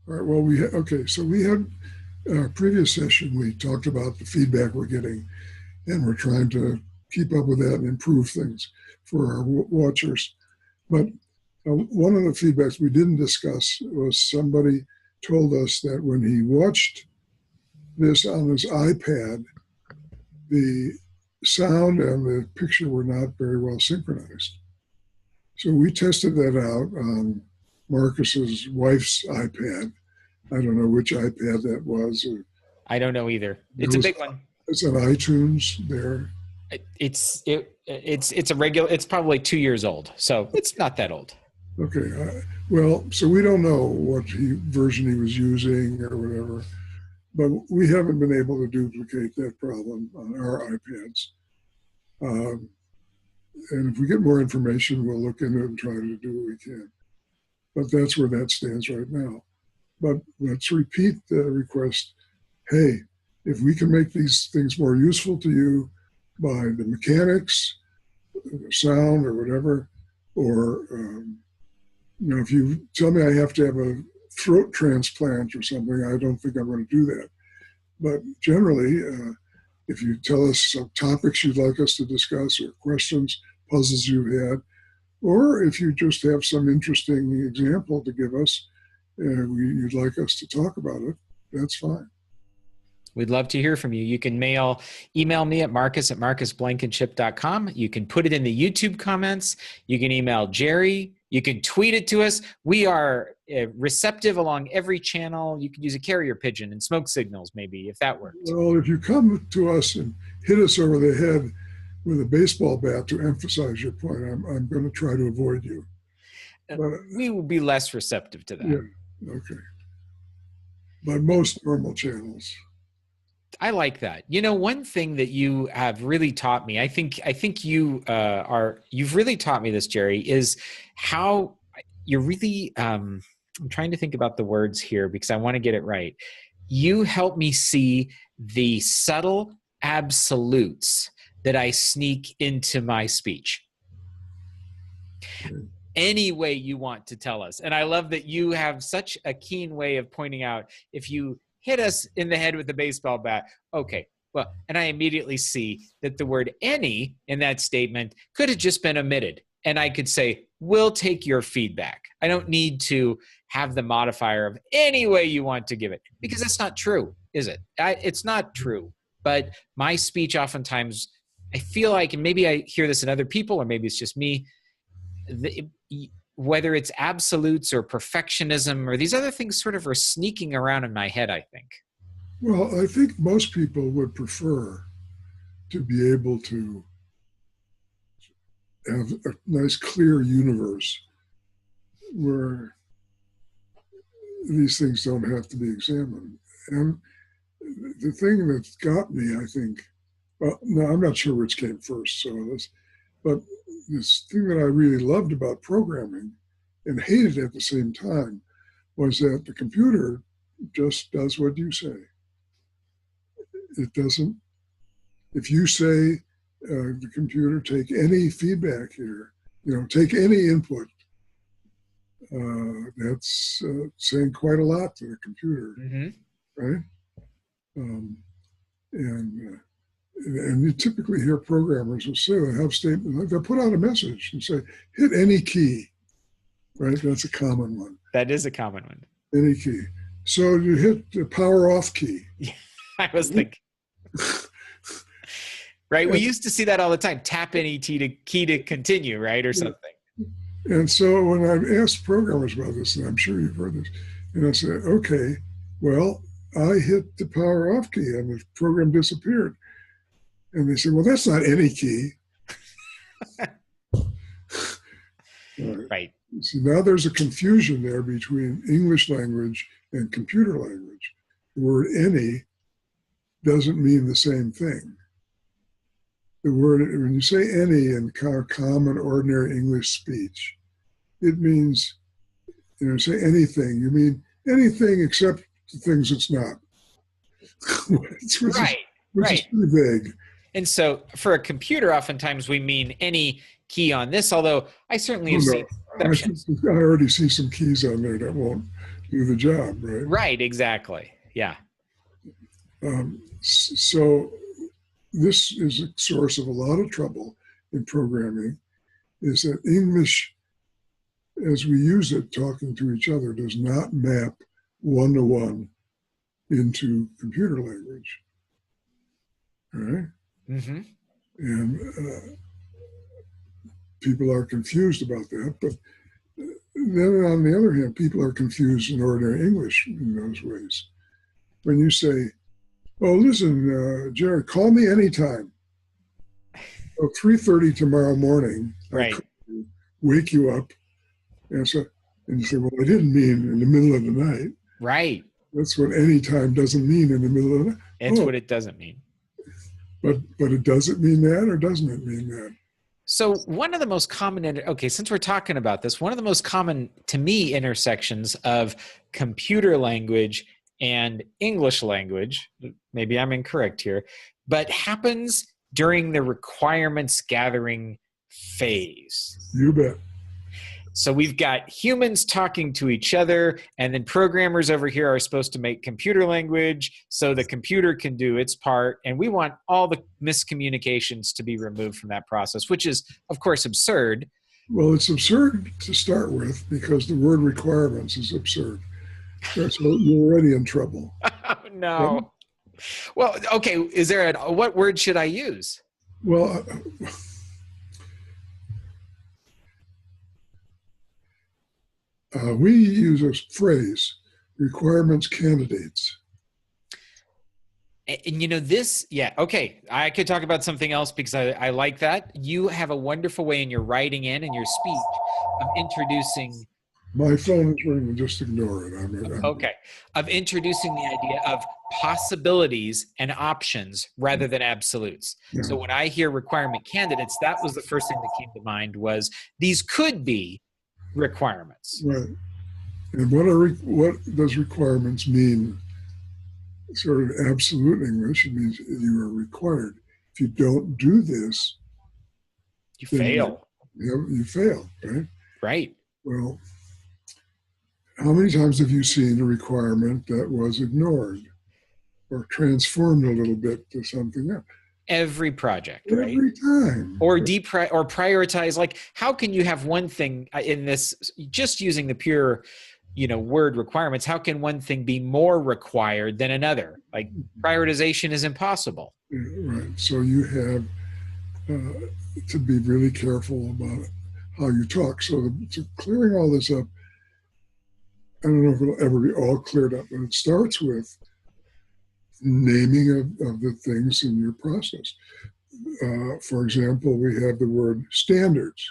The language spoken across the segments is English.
All right. Well, okay. So we had our previous session. We talked about the feedback we're getting, and we're trying to keep up with that and improve things for our watchers. But one of the feedbacks we didn't discuss was somebody told us that when he watched this on his iPad, the sound and the picture were not very well synchronized. So we tested that out on Marcus's wife's iPad. I don't know which iPad that was. I don't know either. It's a big one. It's on iTunes there. It's a regular. It's probably 2 years old, so it's not that old. Okay. Well, so we don't know what version he was using or whatever, but we haven't been able to duplicate that problem on our iPads. And if we get more information, we'll look into it and try to do what we can. But that's where that stands right now. But let's repeat the request. Hey, if we can make these things more useful to you by the mechanics, the sound or whatever, or if you tell me I have to have a throat transplant or something, I don't think I'm going to do that. But generally, if you tell us some topics you'd like us to discuss or questions, puzzles you've had, or if you just have some interesting example to give us, you'd like us to talk about it, that's fine. We'd love to hear from you. You can email me at marcus@marcusblankenship.com. You can put it in the YouTube comments. You can email Jerry. You can tweet it to us. We are receptive along every channel. You can use a carrier pigeon and smoke signals, maybe, if that works. Well, if you come to us and hit us over the head with a baseball bat to emphasize your point, I'm going to try to avoid you. But, we will be less receptive to that. Yeah, okay. By most normal channels. I like that. One thing that you have really taught me, I think you've really taught me this, Jerry, is how you're really, I'm trying to think about the words here because I want to get it right. You help me see the subtle absolutes that I sneak into my speech. Any way you want to tell us. And I love that you have such a keen way of pointing out if you hit us in the head with a baseball bat. Okay, well, and I immediately see that the word any in that statement could have just been omitted. And I could say, we'll take your feedback. I don't need to have the modifier of any way you want to give it, because that's not true, is it? It's not true. But my speech oftentimes, I feel like, and maybe I hear this in other people, or maybe it's just me, whether it's absolutes or perfectionism or these other things sort of are sneaking around in my head, I think. Well, I think most people would prefer to be able to have a nice, clear universe where these things don't have to be examined. And the thing that's got me, I think, well, no, I'm not sure which came first, but this thing that I really loved about programming and hated at the same time was that the computer just does what you say. It doesn't, if you say, the computer, take any feedback here, take any input, that's saying quite a lot to the computer, right? And you typically hear programmers will say, they'll have statement, they'll put out a message and say, hit any key, right? That's a common one. That is a common one. Any key. So you hit the power off key. I was thinking. Right? We used to see that all the time. Tap any key to continue, right? Or something. And so when I've asked programmers about this, and I'm sure you've heard this, and I said, okay, well, I hit the power off key and the program disappeared. And they said, well, that's not any key. Right. So now there's a confusion there between English language and computer language. The word any doesn't mean the same thing. The word, when you say any in common, ordinary English speech, it means, say anything, you mean anything except the things it's not. which is pretty vague. And so for a computer, oftentimes we mean any key on this, although I certainly have seen exceptions. I already see some keys on there that won't do the job, right? Right, exactly. Yeah. So this is a source of a lot of trouble in programming, is that English, as we use it talking to each other, does not map one-to-one into computer language. All right? Mm-hmm. And people are confused about that. But then on the other hand, people are confused in ordinary English in those ways. When you say, oh, listen, Jared, call me anytime. Oh, 3:30 tomorrow morning, Right. I could wake you up. And you say, well, I didn't mean in the middle of the night. Right. That's what any time doesn't mean in the middle of the night. It's what it doesn't mean. But it doesn't mean that, or doesn't it mean that? So one of the most common, since we're talking about this, one of the most common, to me, intersections of computer language and English language, maybe I'm incorrect here, but happens during the requirements gathering phase. You bet. So we've got humans talking to each other, and then programmers over here are supposed to make computer language so the computer can do its part. And we want all the miscommunications to be removed from that process, which is, of course, absurd. Well, it's absurd to start with because the word requirements is absurd. So you're already in trouble. Oh, no. Well, okay. What word should I use? Well, we use a phrase, requirements candidates. And this, yeah, okay. I could talk about something else because I like that. You have a wonderful way in your writing and your speech of introducing. My phone is ringing, just ignore it. Okay. Of introducing the idea of possibilities and options rather than absolutes. Yeah. So when I hear requirement candidates, that was the first thing that came to mind was these could be requirements. Right. And what does requirements mean? Sort of absolute English, it means you are required. If you don't do this, you fail. You fail, right? Right. Well, how many times have you seen a requirement that was ignored or transformed a little bit to something else? Every project, right? Every time. Or or prioritize. Like, how can you have one thing in this, just using the pure, word requirements, how can one thing be more required than another? Like, prioritization is impossible. Yeah, right. So you have to be really careful about how you talk. So clearing all this up, I don't know if it'll ever be all cleared up, but it starts with naming of the things in your process. For example, we have the word standards.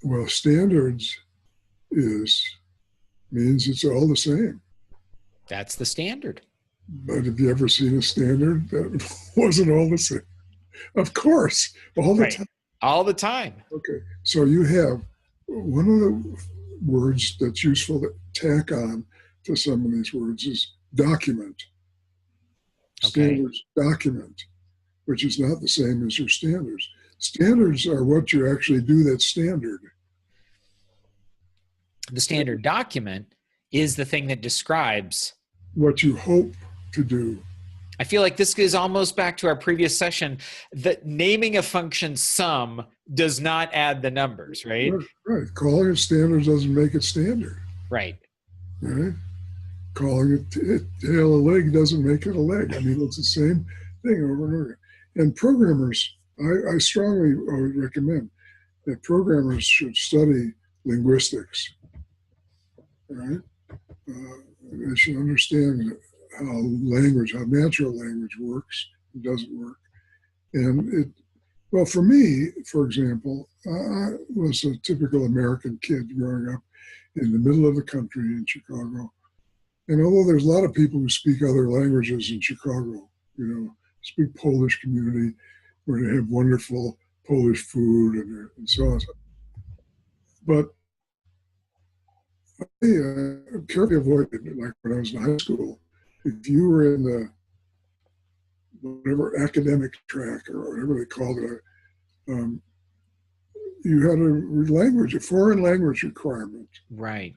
Well, standards means it's all the same. That's the standard. But have you ever seen a standard that wasn't all the same? Of course, all the time. All the time. Okay, so you have one of the words that's useful to tack on to some of these words is document. Standards document, which is not the same as your standards. Standards are what you actually do that's standard. The standard document is the thing that describes what you hope to do. I feel like this is almost back to our previous session, that naming a function sum does not add the numbers, right? Right. Calling it standards doesn't make it standard. Right. Right. Calling it tail a leg doesn't make it a leg. I mean, it's the same thing over and over. And programmers, I strongly would recommend that programmers should study linguistics. Right? They should understand how natural language works and doesn't work. And for me, for example, I was a typical American kid growing up in the middle of the country in Chicago. And although there's a lot of people who speak other languages in Chicago, speak Polish community, where they have wonderful Polish food and so on. But I carefully avoided, like when I was in high school, if you were in the whatever academic track or whatever they called it, you had a foreign language requirement. Right.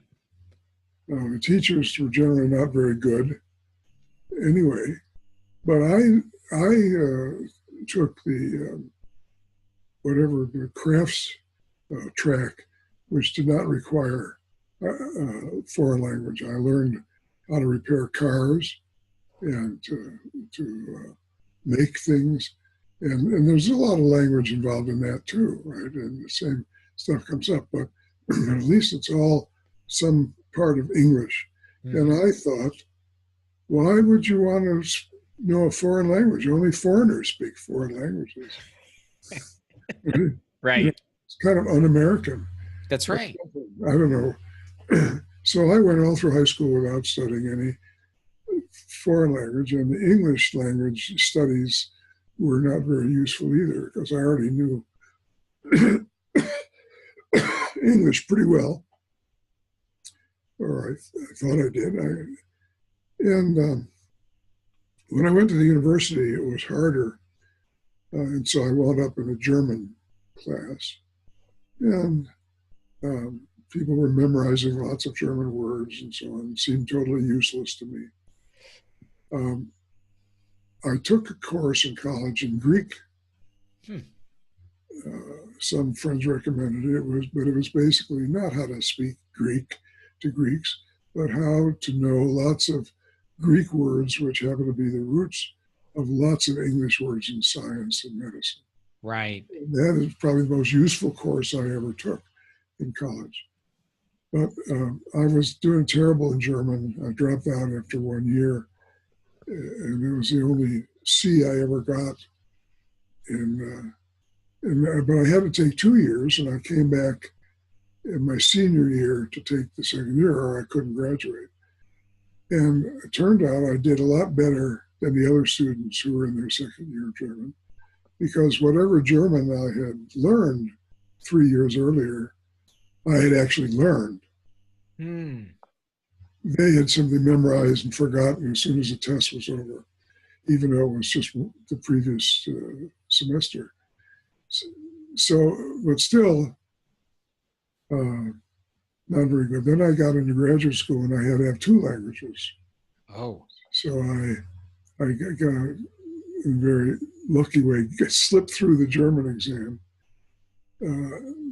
The teachers were generally not very good anyway, but I took the whatever the crafts track, which did not require foreign language. I learned how to repair cars and to make things, and there's a lot of language involved in that too, right? And the same stuff comes up, but at least it's all some part of English. And I thought, why would you want to know a foreign language? Only foreigners speak foreign languages. Right. It's kind of un-American. That's right. I don't know. So I went all through high school without studying any foreign language, and the English language studies were not very useful either, because I already knew English pretty well, or I thought I did. When I went to the university, it was harder, and so I wound up in a German class, and people were memorizing lots of German words and so on. It seemed totally useless to me. I took a course in college in Greek. Some friends recommended it, but it was basically not how to speak Greek to Greeks, but how to know lots of Greek words, which happen to be the roots of lots of English words in science and medicine. Right. And that is probably the most useful course I ever took in college. But I was doing terrible in German. I dropped out after 1 year, and it was the only C I ever got. But I had to take 2 years, and I came back in my senior year to take the second year, or I couldn't graduate. And it turned out I did a lot better than the other students who were in their second year of German, because whatever German I had learned 3 years earlier, I had actually learned. They had simply memorized and forgotten as soon as the test was over, even though it was just the previous semester. So, but still, not very good. Then I got into graduate school, and I had to have 2 languages. Oh. So I got in a very lucky way, slipped through the German exam,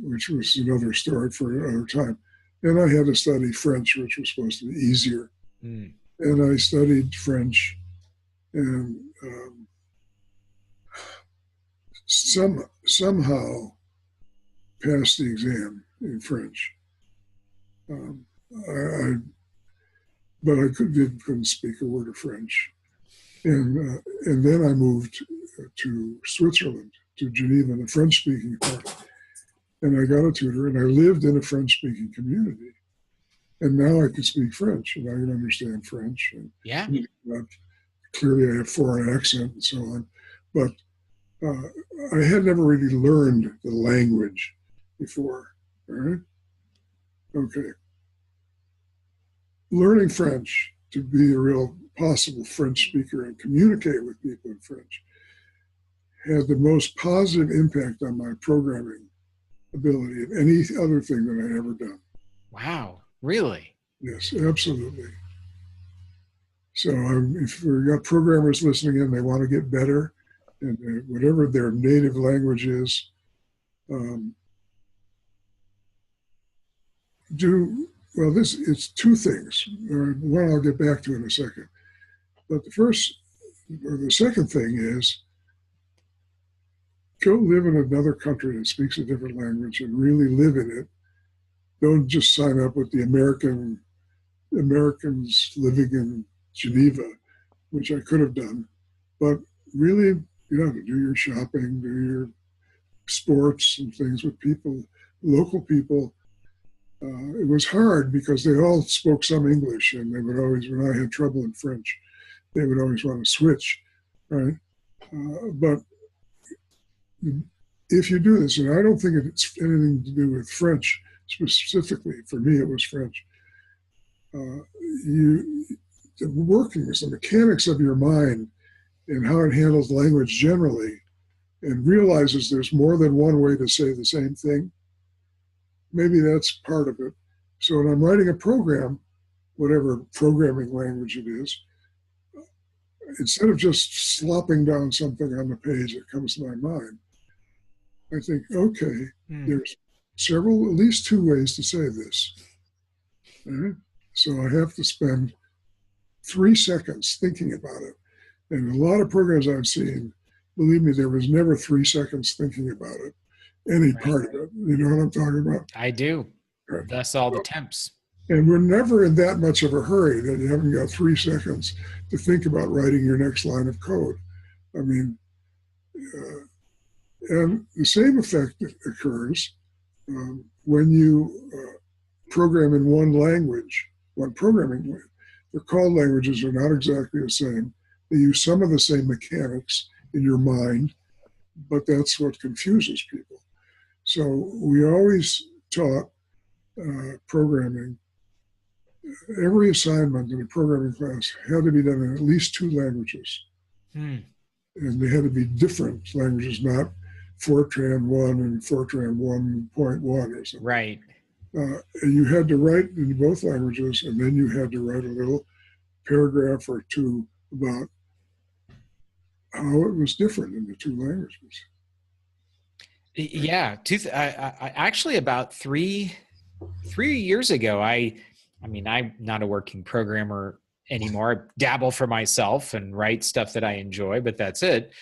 which was another story for another time. And I had to study French, which was supposed to be easier. And I studied French, and somehow passed the exam in French. But I couldn't speak a word of French. And then I moved to Switzerland, to Geneva, the French-speaking part. And I got a tutor, and I lived in a French-speaking community. And now I can speak French, and I can understand French. And clearly I have foreign accent and so on. But I had never really learned the language before, all right? Okay. Learning French to be a real possible French speaker and communicate with people in French had the most positive impact on my programming ability of any other thing that I ever done. Wow, really? Yes, absolutely. So if we've got programmers listening in, they want to get better, and whatever their native language is, it's 2 things. One I'll get back to in a second. But the second thing is, go live in another country that speaks a different language and really live in it. Don't just sign up with the Americans living in Geneva, which I could have done. But really, do your shopping, do your sports and things with people, local people. It was hard because they all spoke some English, and they would always, when I had trouble in French, they would always want to switch, right? But if you do this, and I don't think it's anything to do with French specifically, for me it was French, the workings, the mechanics of your mind and how it handles language generally, and realizes there's more than one way to say the same thing, maybe that's part of it. So when I'm writing a program, whatever programming language it is, instead of just slopping down something on the page that comes to my mind, I think, okay, there's at least two ways to say this. Right? So I have to spend 3 seconds thinking about it. And a lot of programs I've seen, believe me, there was never 3 seconds thinking about it, any part of it. You know what I'm talking about? I do. Right. That's all the temps. And we're never in that much of a hurry that you haven't got 3 seconds to think about writing your next line of code. I mean, and the same effect occurs when you program in one language, one programming language. The called languages are not exactly the same. They use some of the same mechanics in your mind, but that's what confuses people. So we always taught programming. Every assignment in a programming class had to be done in at least 2 languages. And they had to be different languages, not Fortran 1 and Fortran 1.1 or something. Right. And you had to write in both languages, and then you had to write a little paragraph or 2 about how it was different in the 2 languages. Yeah. I actually, about 3 years ago, I mean, I'm not a working programmer anymore. I dabble for myself and write stuff that I enjoy, but that's it.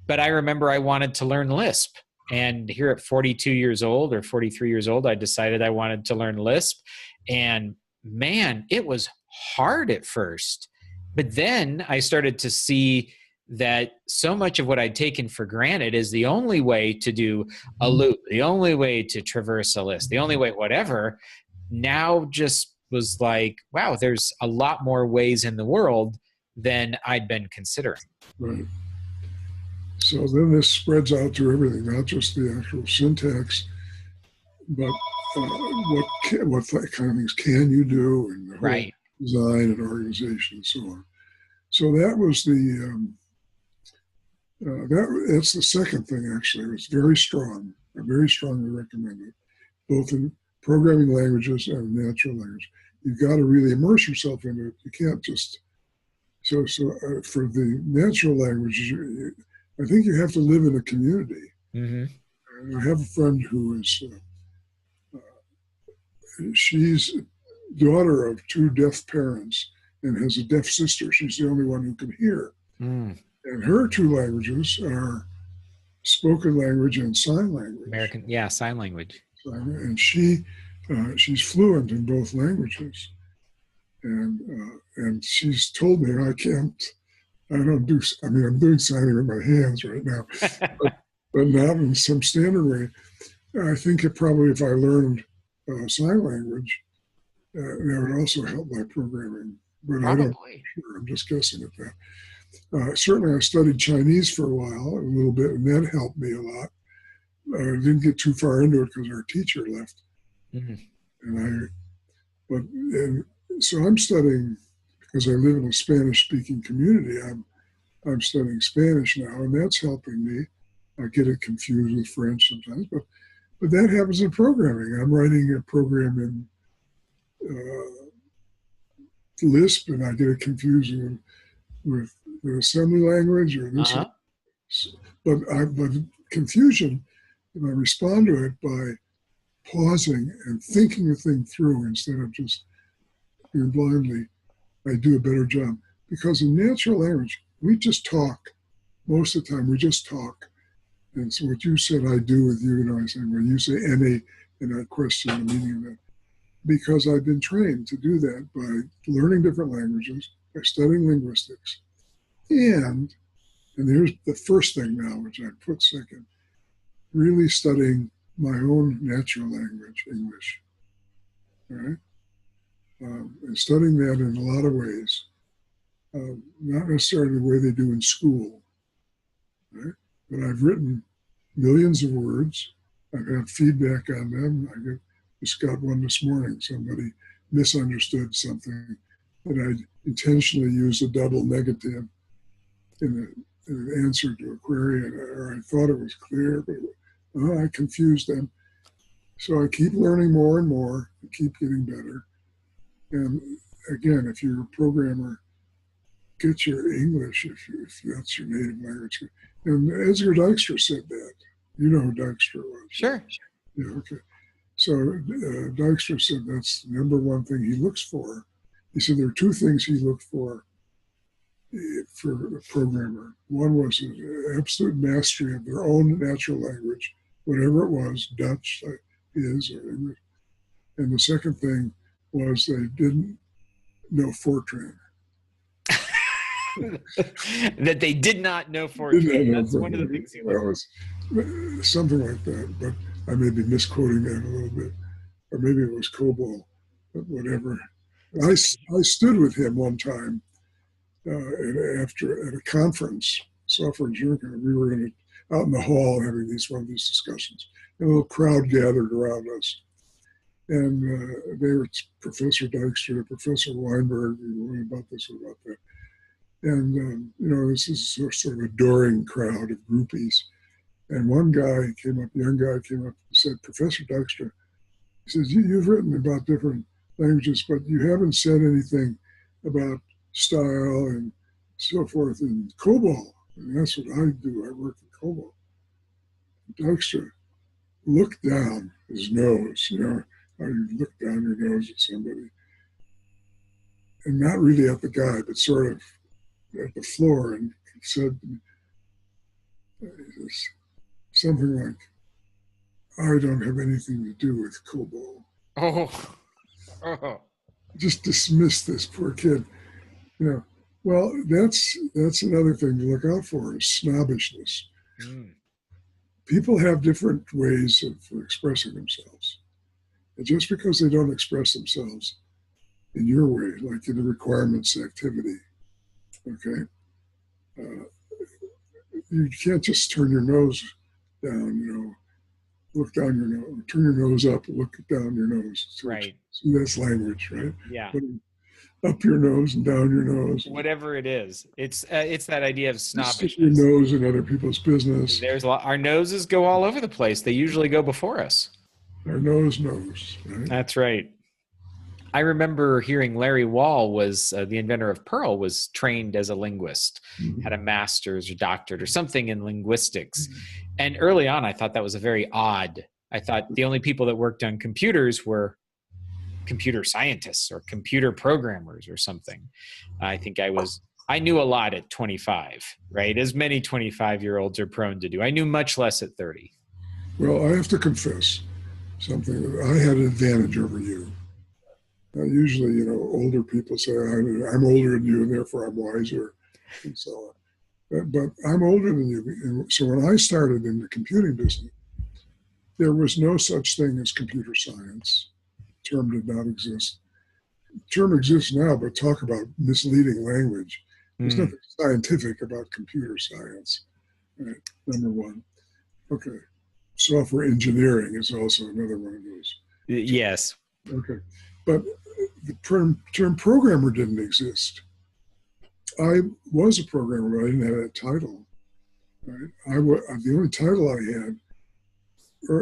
But I remember I wanted to learn Lisp. And here at 42 years old or 43 years old, I decided I wanted to learn Lisp. And man, it was hard at first. But then I started to see that so much of what I'd taken for granted is the only way to do a loop, the only way to traverse a list, the only way whatever, now just was like, wow, there's a lot more ways in the world than I'd been considering. Right. So then this spreads out to everything, not just the actual syntax, but what kind of things can you do, and the whole design and organization and so on. So that was that's the second thing, actually. It was very strong. I very strongly recommend it, both in programming languages and natural language. You've got to really immerse yourself in it. You can't just, for the natural languages, I think you have to live in a community. And I have a friend who is, she's daughter of 2 deaf parents and has a deaf sister. She's the only one who can hear. And her 2 languages are spoken language and sign language. Sign language. And she's fluent in both languages. And she's told me I'm doing signing with my hands right now, but not in some standard way. I think if I learned sign language, that would also help my programming. But I don't know. Sure, I'm just guessing at that. Certainly, I studied Chinese for a while, a little bit, and that helped me a lot. I didn't get too far into it because our teacher left. So I'm studying, because I live in a Spanish-speaking community. I'm studying Spanish now, and that's helping me. I get it confused with French sometimes, but that happens in programming. I'm writing a program in Lisp, and I get it confused with the assembly language or this. But confusion, if I respond to it by pausing and thinking the thing through instead of just doing blindly, I do a better job. Because in natural language, we just talk. Most of the time, we just talk. And so what you said, I do with you, I say, when you say NA, and I question the meaning of that. Because I've been trained to do that by learning different languages, by studying linguistics. And here's the first thing now, which I put second, really studying my own natural language, English. All right? And studying that in a lot of ways. Not necessarily the way they do in school. Right? But I've written millions of words. I've had feedback on them. I just got one this morning. Somebody misunderstood something that I intentionally used a double negative in an answer to a query, or I thought it was clear, but I confused them. So I keep learning more and more, and keep getting better. And again, if you're a programmer, get your English if that's your native language. And Edgar Dijkstra said that. You know who Dijkstra was? Sure. Yeah, okay. So Dijkstra said that's the number one thing he looks for. He said there are two things he looked for a programmer. One was an absolute mastery of their own natural language, whatever it was, Dutch is or English. And the second thing was they didn't know Fortran. That they did not know Fortran. That's one of the things he was something like that, but I may be misquoting that a little bit, or maybe it was COBOL, but whatever. I stood with him one time at a conference, software engineering. We were out in the hall having one of these discussions. And a little crowd gathered around us. And they were Professor Dijkstra, Professor Weinberg, what about this, what about that. And, this is a sort of adoring crowd of groupies. And one guy came up, young guy came up and said, Professor Dijkstra, he says, you've written about different languages, but you haven't said anything about style and so forth in COBOL. And that's what I do. I work in COBOL. Dijkstra looked down his nose, how you look down your nose at somebody. And not really at the guy, but sort of at the floor, and said something like, I don't have anything to do with COBOL. Oh. Just dismissed this poor kid. Well, that's another thing to look out for is snobbishness. People have different ways of expressing themselves. And just because they don't express themselves in your way, like in the requirements activity, okay, you can't just turn your nose down, look down your nose, turn your nose up, look down your nose. So right. So that's language, right? Yeah. Up your nose and down your nose. Whatever it is. It's that idea of snobbishness. Stick your nose in other people's business. Our noses go all over the place. They usually go before us. Our nose knows, right? That's right. I remember hearing Larry Wall was the inventor of Perl, was trained as a linguist, had a master's or doctorate or something in linguistics. And early on, I thought that was I thought the only people that worked on computers were computer scientists or computer programmers or something. I think I knew a lot at 25, right? As many 25-year-olds are prone to do. I knew much less at 30. Well, I have to confess something. I had an advantage over you. Usually, older people say, I'm older than you, and therefore I'm wiser, and so on. But I'm older than you. And so when I started in the computing business, there was no such thing as computer science. The term did not exist. The term exists now, but talk about misleading language. There's nothing scientific about computer science, right? Number one. Okay. Software engineering is also another one of those. Yes. Okay. But the term programmer didn't exist. I was a programmer, but I didn't have that title. Right? The only title I had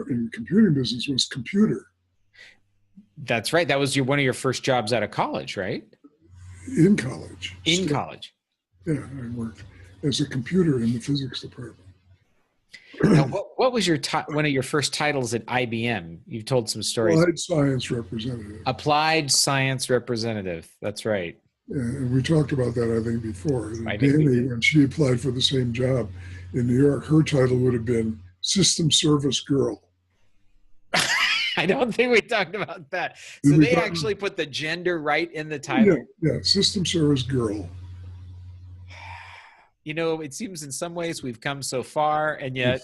in computing business was computer. That's right. That was one of your first jobs out of college, right? In college. In college. Yeah, I worked as a computer in the physics department. Now, what was one of your first titles at IBM? You've told some stories. Applied Science Representative. Applied Science Representative. That's right. Yeah, and we talked about that, I think, before. Danny, when she applied for the same job in New York, her title would have been System Service Girl. I don't think we talked about that. So they actually put the gender right in the title? Yeah, System Service Girl. It seems in some ways we've come so far, and yet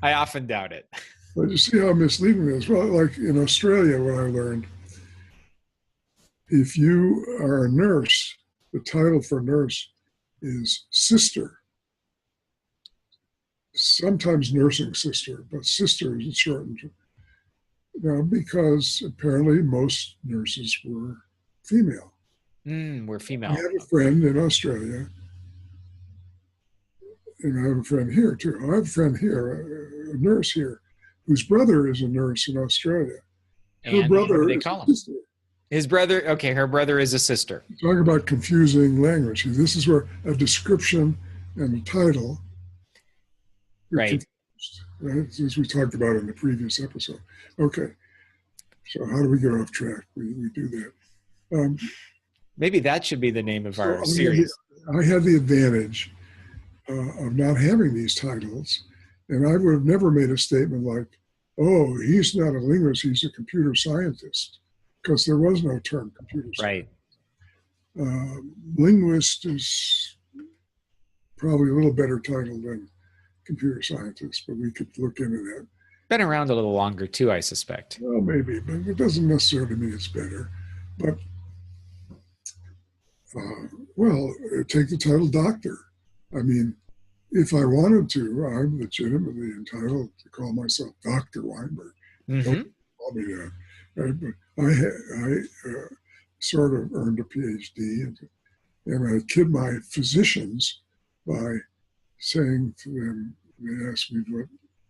I often doubt it. But you see how misleading it is. Well, like in Australia, what I learned, if you are a nurse, the title for nurse is sister. Sometimes nursing sister, but sister is shortened. Now, because apparently most nurses were female. We're female. I have a friend in Australia, and I have a friend here too. I have a friend here, a nurse here, whose brother is a nurse in Australia. Her And brother what do they is call a him? sister. His brother, okay, her brother is a sister. Talk about confusing language. This is where a description and a title are Right. confused, right? As we talked about in the previous episode. Okay, so how do we get off track? We do that. Maybe that should be the name of our So series. I had the advantage of not having these titles, and I would have never made a statement like, "Oh, he's not a linguist; he's a computer scientist," because there was no term computer science. Right. Linguist is probably a little better title than computer scientist, but we could look into that. Been around a little longer too, I suspect. Well, maybe, but it doesn't necessarily mean it's better. But well, take the title doctor. I mean, if I wanted to, I'm legitimately entitled to call myself Dr. Weinberg. Mm-hmm. Don't call me that. Right? But I sort of earned a PhD, and I kid my physicians by saying to them, they asked me what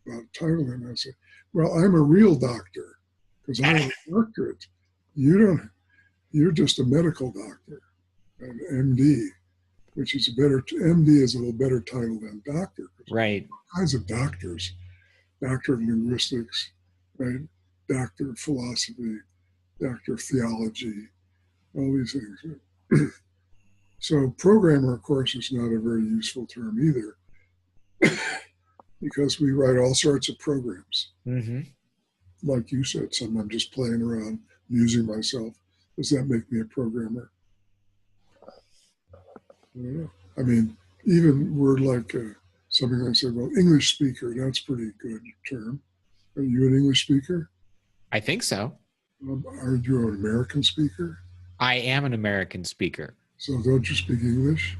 about title, and I said, well, I'm a real doctor because I have a doctorate. You're just a medical doctor, an MD, which is MD is a little better title than doctor. Right. All kinds of doctors, doctor of linguistics, right? Doctor of philosophy, doctor of theology, all these things. So programmer, of course, is not a very useful term either because we write all sorts of programs. Mm-hmm. Like you said, I'm just playing around, using myself. Does that make me a programmer? I don't know. I mean, even word like something like said, well, English speaker, that's a pretty good term. Are you an English speaker? I think so. Are you an American speaker? I am an American speaker. So don't you speak English?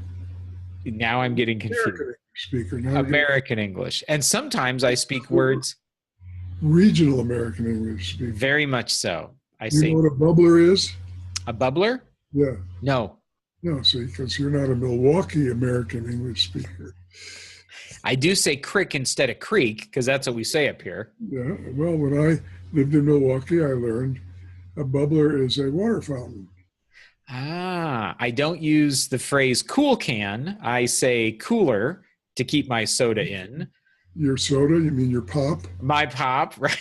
Now I'm getting confused. American English speaker. Now American English. And sometimes I speak words. Regional American English speaker. Very much so. I You say know what a bubbler is? a bubbler? Yeah. No. No, see, because you're not a Milwaukee American English speaker. I do say crick instead of creek because that's what we say up here. Yeah. Well, when I lived in Milwaukee, I learned a bubbler is a water fountain. Ah, I don't use the phrase cool can. I say cooler to keep my soda in. Your soda, you mean your pop? My pop, right?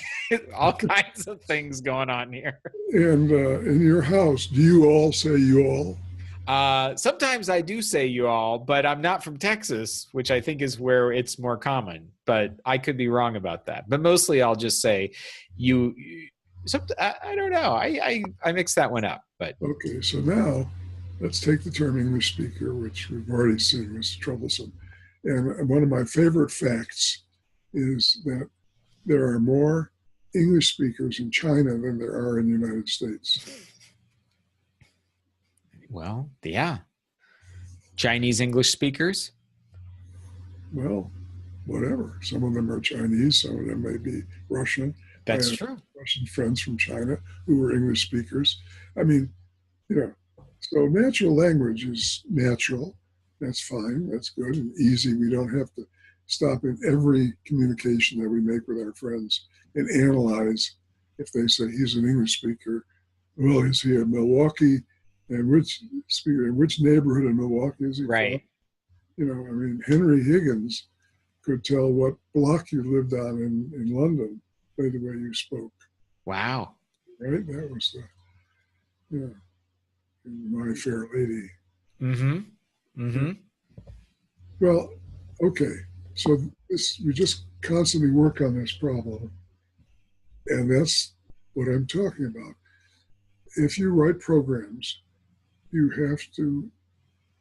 All kinds of things going on here. And in your house, do you all say you all? Sometimes I do say you all, but I'm not from Texas, which I think is where it's more common. But I could be wrong about that. But mostly I'll just say you. I don't know. I mix that one up. But Okay, so now let's take the term English speaker, which we've already seen was troublesome. And one of my favorite facts is that there are more English speakers in China than there are in the United States. well, yeah. Chinese English speakers? Well, whatever. Some of them are Chinese, some of them may be Russian. That's I have true. Russian friends from China who were English speakers. I mean, so natural language is natural. That's fine. That's good and easy. We don't have to stop in every communication that we make with our friends and analyze if they say he's an English speaker. Well, is he a Milwaukee? And which neighborhood in Milwaukee is he Right. from? I mean, Henry Higgins could tell what block you lived on in London by the way you spoke. Wow. Right? That was My Fair Lady. Mm-hmm. Mm-hmm. Well, okay. So we just constantly work on this problem. And that's what I'm talking about. If you write programs, you have to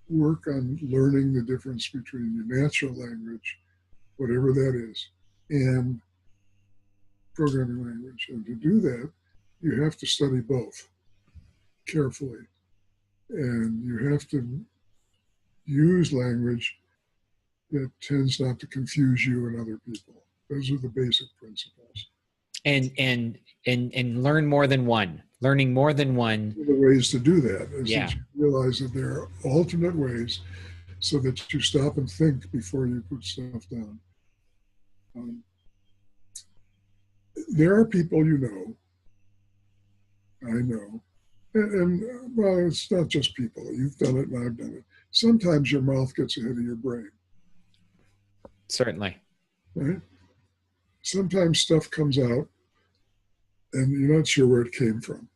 work on learning the difference between your natural language, whatever that is, and programming language. And to do that, you have to study both carefully. And you have to use language that tends not to confuse you and other people. Those are the basic principles. And learn more than one. Learning more than one. The ways to do that is Yeah. that you realize that there are alternate ways so that you stop and think before you put stuff down. There are people I know, Well, it's not just people. You've done it and I've done it. Sometimes your mouth gets ahead of your brain, Certainly. right? Sometimes stuff comes out and you're not sure where it came from.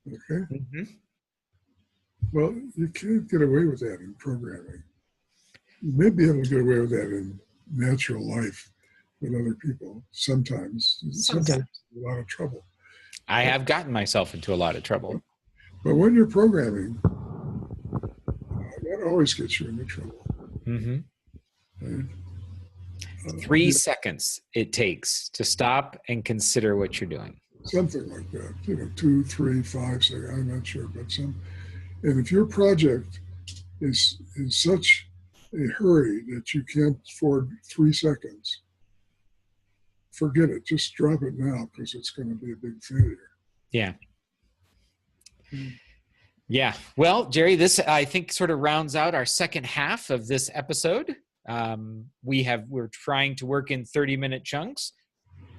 Okay? Mm-hmm. Well, you can't get away with that in programming. You may be able to get away with that in natural life with other people sometimes. Sometimes a lot of trouble. I have gotten myself into a lot of trouble. But when you're programming, that always gets you into trouble. Mm-hmm. Right? 3 seconds it takes to stop and consider what you're doing. Something like that. 2, 3, 5 seconds. I'm not sure, but some. And if your project is in such a hurry that you can't afford 3 seconds, forget it. Just drop it now because it's going to be a big failure. Yeah. Yeah. Well, Jerry, this I think sort of rounds out our second half of this episode. We're trying to work in 30-minute chunks.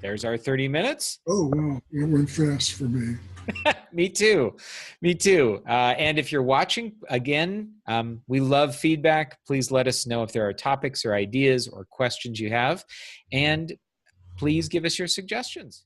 There's our 30 minutes. Oh, wow. It went fast for me. Me too. And if you're watching, again, we love feedback. Please let us know if there are topics or ideas or questions you have. And please give us your suggestions.